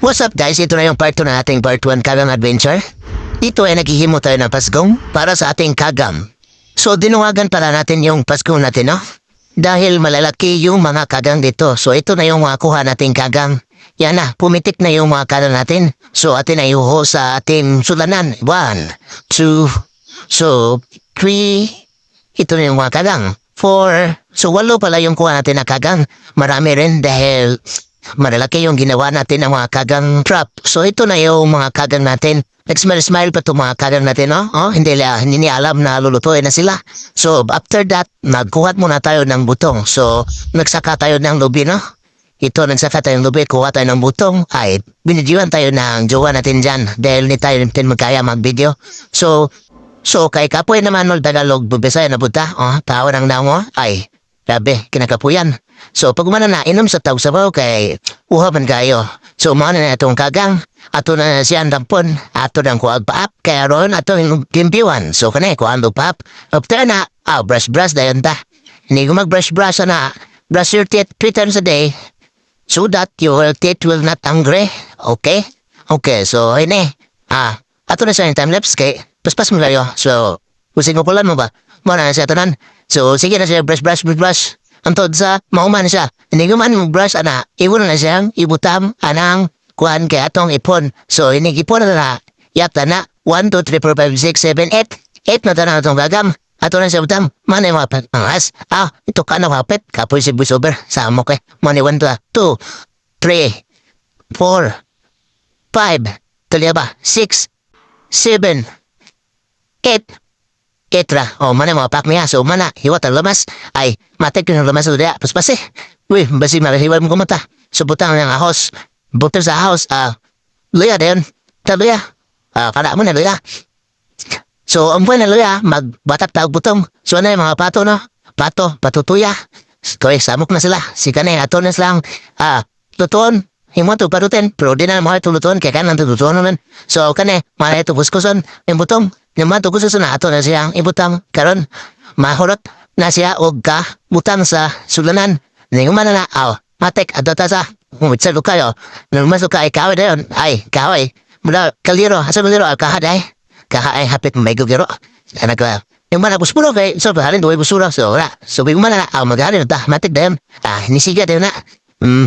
What's up guys? Ito na yung part 2 na ating part 1 Kagang Adventure. Dito ay naghihimo tayo ng pasgong para sa ating kagam. So dinuwagan pala natin yung pasgong natin, no? Dahil malalaki yung mga kagang dito. So ito na yung mga kuha nating kagang. Yan na, pumitik na yung mga kagang natin. So atin ay uho sa ating sulanan. 1, 2, so 3. Ito na yung mga kagang. 4. So 8 pala yung kuha natin na kagang. Marami rin dahil malalaki yung ginawa natin ng mga kagang trap. So ito na yung mga kagang natin. Nag-smile pa itong mga kagang natin, no? Oh, hindi niya alam na lulutuin na sila. So after that, nagkuhat muna tayo ng butong. So nagsaka tayo ng lubi, no? Ito, nagsaka tayo ng lubi, kuha tayo ng butong. Ay, binidyoan tayo ng jowa natin dyan. Dahil ni tayo natin magkaya mag-video. So kay kapoy naman nol Tagalog, bubisaya na buta. Oh, tao ng namo. Ay, grabe, kinakapuyan. So, pag umana na, inom sa tawsabaw kay uhaban kayo. So, umana na itong kagang. Ato na siya ang dampon. Ato ng kuwag paap. Kaya ron, ato yung kimpiwan. So, kanay, kuwag paap. After na, brush dayon ta. Hindi ko mag-brush na. Brush your teeth 3 times a day. So that your teeth will not angry. Okay? Okay, so, ini. Ato na siya yung time-lapse kay paspas mo kayo. So, kusing mo pulan mo ba? Muna na siya tanan. So, sige na siya, brush. Antod sa mauman siya. Hindi ko man mag-brush, iwan na siyang ibutam, anang kuhan kay atong ipon. So, inigipon na yata na, 1, 2, 3, 4, 5, 6, 7, 8. 8 na tanang atong gagam. Ato na siya butam, manay mga pangas. Ito ka na mapit, kapoy si voiceover. Sa mo kay, manay 1, 2, 3, 4, 5, tuloy ba? 6, 7, 8. Etra, mana mga pak niya. So, mana, hiwat ang lamas. Ay, matik yung lamas o daya. Paspasi. Uy, basi marahiwal mo kumata. So, butang ng ahos. Butir sa ahos. Luya din. Luya. Kada mo na luya. So, ang buwan na luya, magbatak tawag butong. So, ano yung mga pato, no? Patutuya. Kaya, samok na sila. Si kanay, ato na silang, lutuon. Himo to parutin. Pero di na mga tulutuon. Kaya kanan tulutuon naman. So, kanay, mga ito buskuson. Yung butong. Yung mga tugusan na ato na siyang ibutang karon mahurot na siya og ka butang sa sulanan. Ngayon man na matek ato ta sa umitsal kayo. Nung masuk ka ay kaway dayon. Ay, kaway. Mula kaliro. Asa mo liro? Kahad ay. Kaha ay hapit may gugiro. Anak ko. Yung mana buspuro kay so halin duwe busuro. So wala. So big man na maghalin ta. Matek dayon. Nisiga dayon na.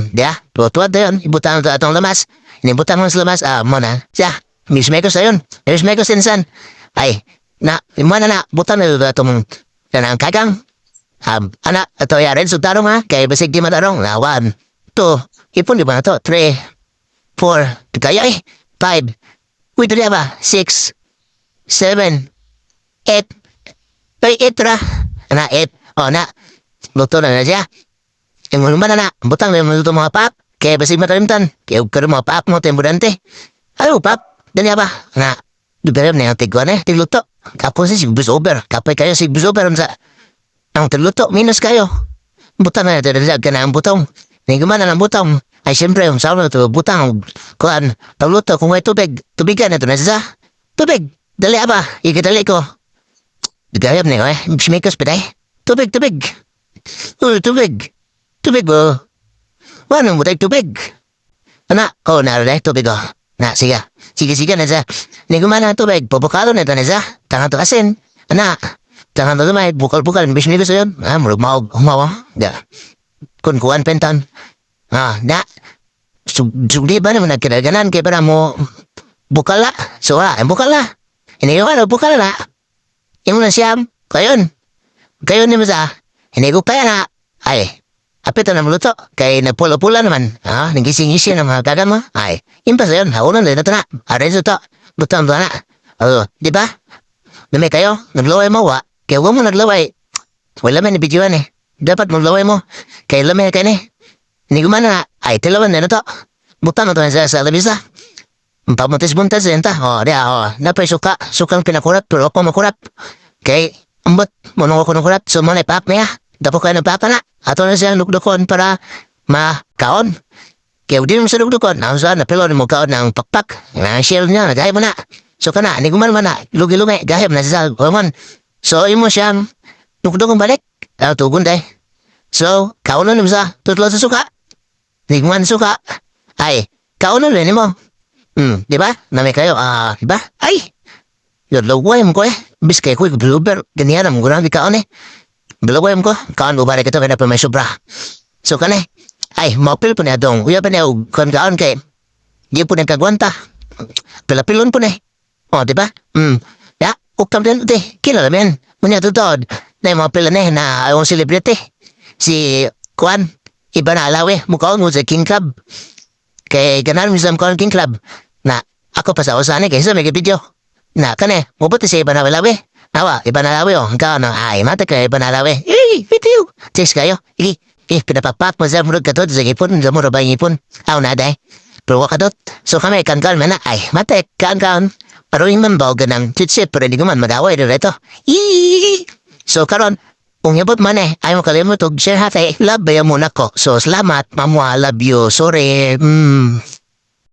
Dia. Tuwa dayon. Ibutang to atong lamas. Inibutang mo sa lamas. Mona. Siya. Mismekos dayon. Mismekos insan. Ay, mana na, butan na itong kanang kagang. Ito yaren sa tarong kaya basig di matarong. 1, 2, ipon di ba na to? 3, 4, kaya 5, wait di ba? 6, 7, 8, ay 8 ra. 8, luto na siya. Yung mga na, butang na yung luto mga pap, kaya basig matalimtan. Kaya karoon mga pap mo, temburante. Ayaw pap, dali ba? Duberem na yung tigwan tigluto. Kapos si voiceover. Kapay kayo si voiceover sa ang tigluto. Minus kayo. Butang na dadalag ka na ang butong. Nagumana ng butong. Ay siyempre yung sauna ito butang. Kuhan. Pagluto kung may tubig. Tubigan na ito na siya. Tubig. Dali ba? Ikadali ko. Gayab na yun Shmikos piday. Tubig. Tubig bo. Ano mo tayo tubig? Narinig tubig oh. Sige na siya. Hindi ko man ang tubig. Pupukalo na ito na siya. Tangan to asin. Tangan to lumay. Bukal. Bis nito sa yun. Murag humawa. Kuan pentan. Sugli ba naman nagkiraganan. Kaya para mo bukal la. So bukal la. Hindi ko bukal la. Yung na siyam. Kayon ni mo sa. Hindi ko kaya na. Ay. Apit na maluto, kay nagpula-pula naman. Nagising-gising ng mga gagan mo. Ay, impas na yun. Haunan din ito na. Arenzo to. Butang to na. Di ba? Namay kayo, naglaway mo, kaya huwag mo naglaway. Wala man ibidyoan Dapat maglaway mo. Kaya lamay ka Hindi ko man na, ay, tilawan na to. Butang na to sa labisa. Pamuntis-buntis din ta. Napay suka. Sukang pinakurat, pero ako makurat. Kay, ambot, munong ako nakurat. So, manay paak niya. Dapo kayo ng papa na. Ato na siyang lukdukon para makaon. Kaya di mo sa lukdukon. Saan na pilo mo kaon ng pakpak. Shell niya, nagahib mo na. So ka na, niguman man na. Lugi-lugi, gahib na siya. So, imo siyang lukdukon balik. Tugon day. So, kaon na naman sa tutlo sa suka. Niguman suka. Ay, Kauno rin mo. Di ba? Nami kayo, di ba? Ay! Yun, laway mo ko eh. Bis kayo ko, blooper. Ganyan ang gurang kaon eh. Blaway mo ko. Kaon mo ba rin ito kaya pa may sobra. So ka ay, mapil po niya dong. Uya pa niya, kaon kay. Di po niya kagwanta. Pilapilon po niya. O, di ba? Ya, ukam din ito eh. Kilala men. Munya tutod. Na yung mga pila niya na ayong celebrity. Si Kwan. Iba na alawi. Mukhaon mo sa King Club. Kay ganar mo sa mukhaon King Club. Na, ako pa sa usani kaysa may video. Na, kane, mubuti sa iba na alawi. Nawa, iba na alawi o. Hanggang ano, ay, mata ka iba na alawi. Video. Cheers kayo. Pinapapak mo sa murag katot sa ipon. Sa murag ba yung ipon? Aw na, day. Pero katot. So kami, kan-kan man na. Ay, mata, kan-kan. Pero yung mambaw ganang chitsip. Pero hindi ko man madaway dito. So karon, kung yabot man ayaw mo kalimut og share hati. Love ba muna ko. So salamat, mamwa, love you. Sorry.